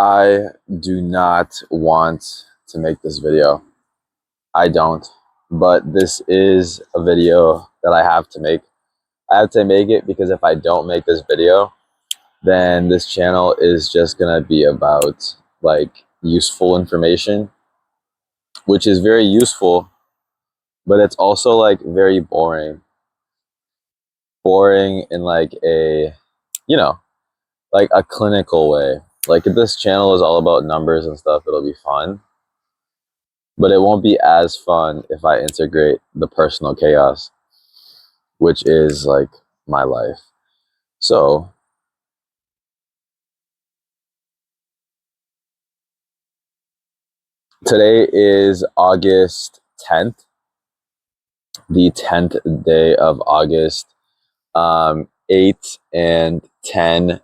I do not want to make this video. I don't. But this is a video that I have to make. I have to make it because if I don't make this video, then this channel is just gonna be about like useful information, which is very useful, but it's also like very boring. Boring in like a, like a clinical way. Like if this channel is all about numbers and stuff, it'll be fun. But it won't be as fun if I integrate the personal chaos, which is like my life. So today is August 10th, the 10th day of August. 8 and 10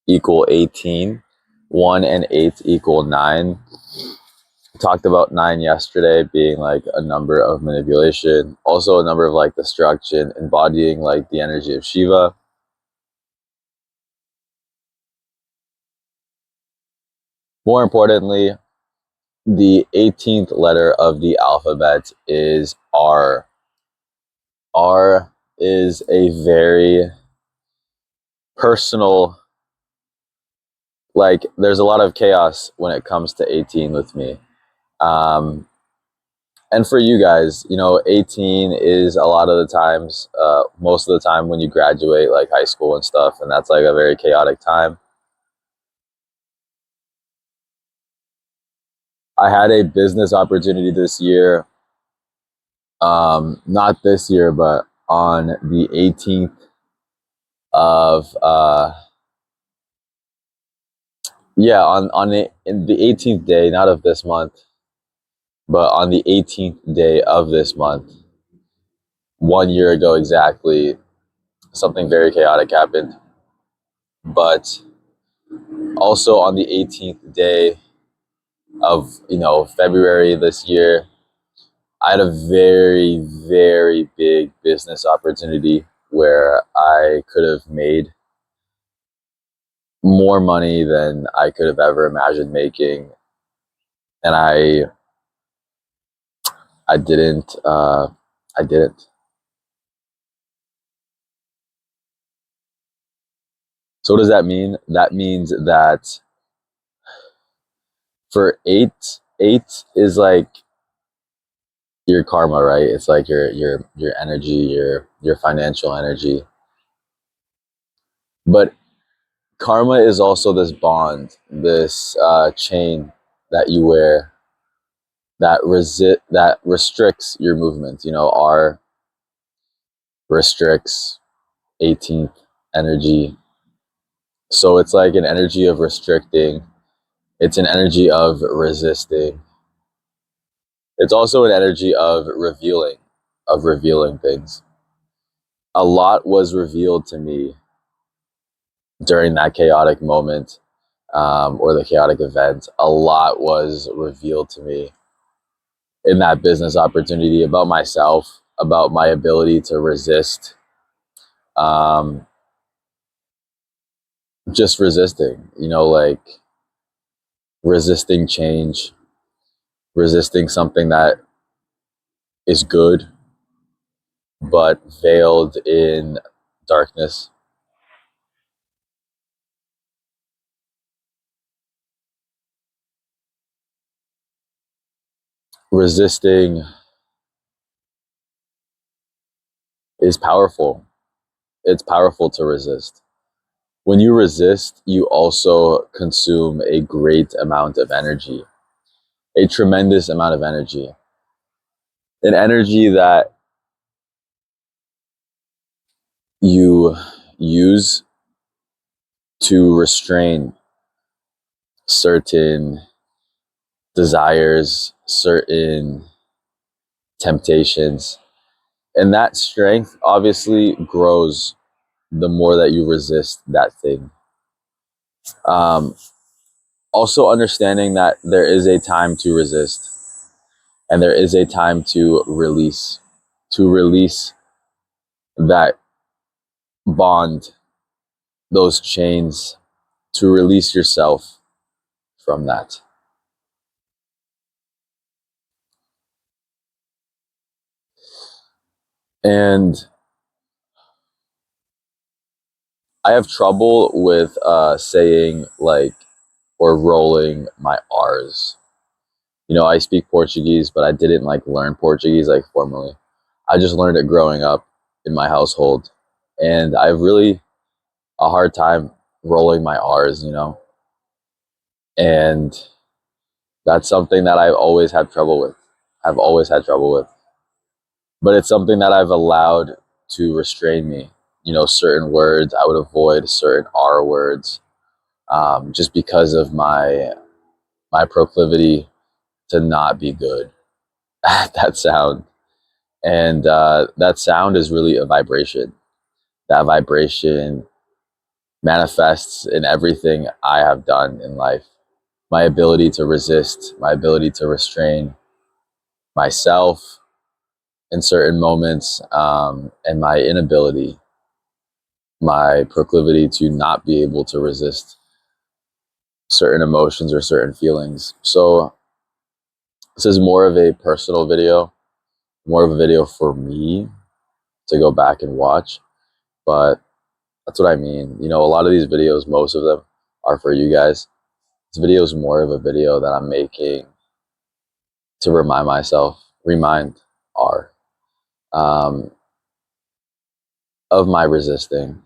equal 18. 1 and 8 equal 9. Talked about 9 yesterday being like a number of manipulation, also a number of like destruction, embodying like the energy of Shiva. More importantly, the 18th letter of the alphabet is R. R is a very personal, like there's a lot of chaos when it comes to 18 with me. And for you guys, 18 is a lot of the times, most of the time when you graduate like high school and stuff, and that's like a very chaotic time. I had a business opportunity this year, not this year, but on the 18th of, in the 18th day, not of this month, but on the 18th day of this month, 1 year ago exactly, something very chaotic happened. But also on the 18th day of, February this year, I had a very, very big business opportunity where I could have made more money than I could have ever imagined making. And I didn't. I didn't. So what does that mean? That means that for eight is like your karma, right? It's like your energy, your financial energy. But karma is also this bond, this chain that you wear that restricts your movement. R restricts 18th energy. So it's like an energy of restricting. It's an energy of resisting. It's also an energy of revealing things. A lot was revealed to me during that chaotic moment, or the chaotic event. A lot was revealed to me in that business opportunity about myself, about my ability to resist, just resisting, like resisting change, resisting something that is good, but veiled in darkness. Resisting is powerful. It's powerful to resist. When you resist, you also consume a great amount of energy, a tremendous amount of energy, an energy that you use to restrain certain desires, certain temptations. And that strength obviously grows the more that you resist that thing. Also understanding that there is a time to resist and there is a time to release that bond, those chains, to release yourself, from that. And I have trouble with saying like or rolling my R's. You know, I speak Portuguese, but I didn't like learn Portuguese like formally. I just learned it growing up in my household. And I have really a hard time rolling my R's, you know. And that's something that I've always had trouble with. I've always had trouble with. But it's something that I've allowed to restrain me. You know, certain words, I would avoid certain R words, just because of my proclivity to not be good at that sound. And that sound is really a vibration. That vibration manifests in everything I have done in life. My ability to resist, my ability to restrain myself in certain moments, and my inability, my proclivity to not be able to resist certain emotions or certain feelings. So this is more of a personal video, more of a video for me to go back and watch. But that's what I mean. You know, a lot of these videos, most of them are for you guys. This video is more of a video that I'm making to remind myself, remind R, um, of my resisting.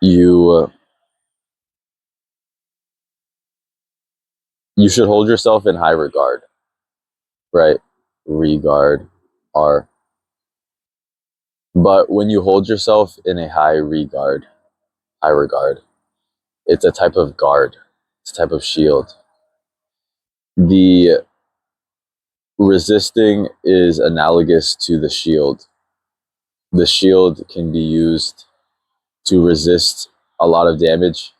You you should hold yourself in high regard, right? Regard, R. But when you hold yourself in a high regard, it's a type of guard, it's a type of shield. The resisting is analogous to the shield. The shield can be used to resist a lot of damage,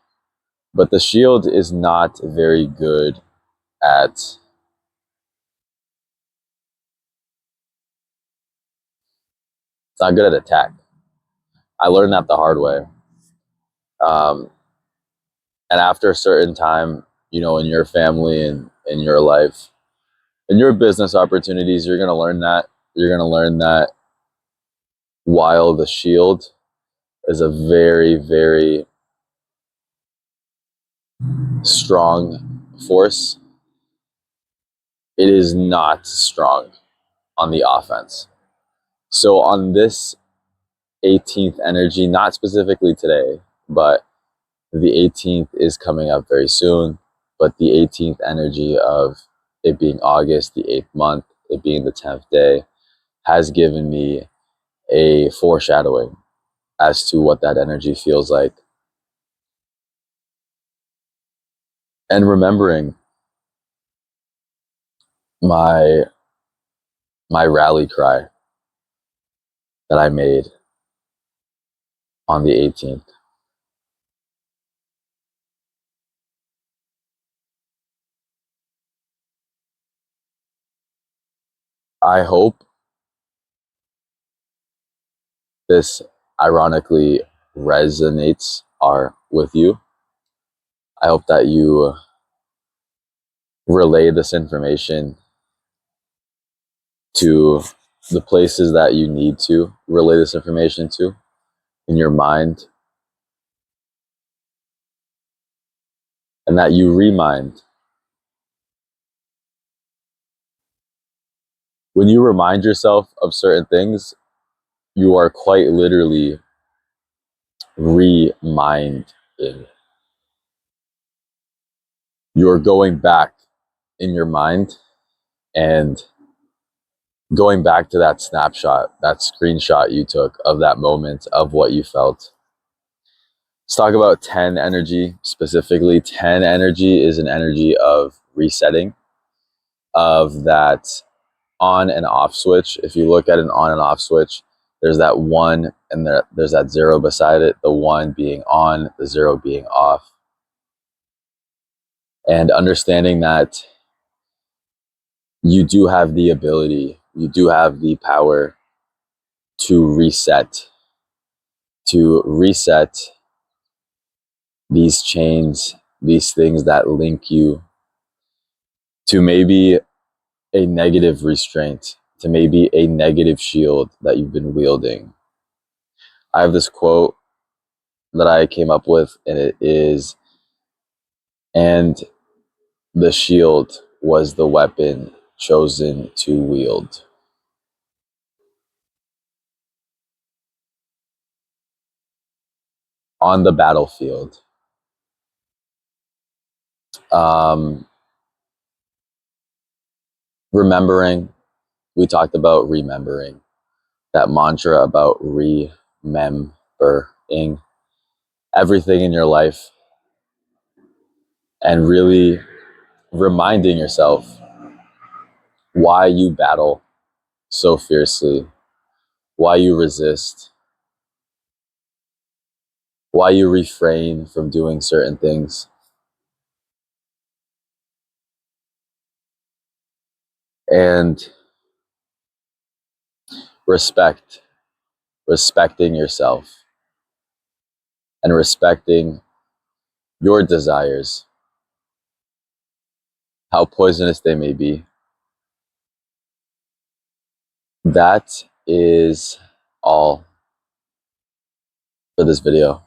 but the shield is not very good at it's not good at attack. I learned that the hard way. Um, and after a certain time, you know, in your family and in your life, in your business opportunities, you're gonna learn that. You're gonna learn that while the shield is a very, very strong force, it is not strong on the offense. So on this 18th energy, not specifically today, but the 18th is coming up very soon. But the 18th energy of it being August, the 8th month, it being the 10th day, has given me a foreshadowing as to what that energy feels like. And remembering my my rally cry that I made on the 18th. I hope this ironically resonates are with you. I hope that you relay this information to the places that you need to relay this information to in your mind, and that you remind. When you remind yourself of certain things, you are quite literally reminding. You're going back in your mind and going back to that snapshot, that screenshot you took of that moment of what you felt. Let's talk about 10 energy specifically. 10 energy is an energy of resetting, of that on and off switch. If you look at an on and off switch, there's that one and there's that zero beside it, the one being on, the zero being off. And understanding that you do have the ability, you do have the power to reset, these chains, these things that link you to maybe a negative restraint, to maybe a negative shield that you've been wielding. I have this quote that I came up with, and it is, and the shield was the weapon chosen to wield. On the battlefield, um, remembering, we talked about remembering, that mantra about remembering everything in your life, and really reminding yourself why you battle so fiercely, why you resist, why you refrain from doing certain things. And respecting yourself and respecting your desires, how poisonous they may be. That is all for this video.